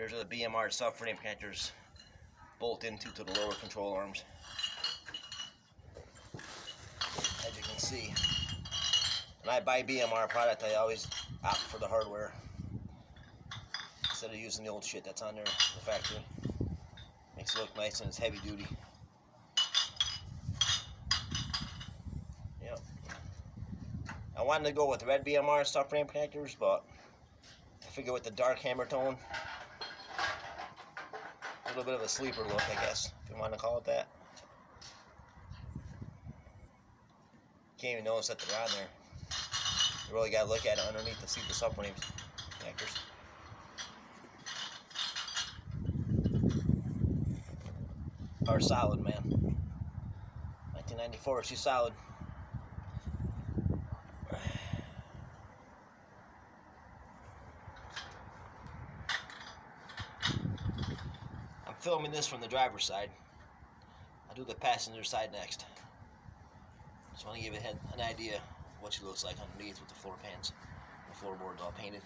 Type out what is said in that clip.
There's the BMR subframe connectors bolt into to the lower control arms. As you can see, when I buy BMR product, I always opt for the hardware instead of using the old shit that's on there, the factory. Makes it look nice and it's heavy duty. Yep. I wanted to go with red BMR subframe connectors, but I figure with the dark hammer tone, a little bit of a sleeper look, I guess, if you want to call it that. Can't even notice that they're on there. You really got to look at it underneath to see the subframe connectors. Are solid, man. 1994, she's solid. I'm filming this from the driver's side. I'll do the passenger side next. Just want to give you an idea of what she looks like underneath with the floor pans, the floorboards all painted.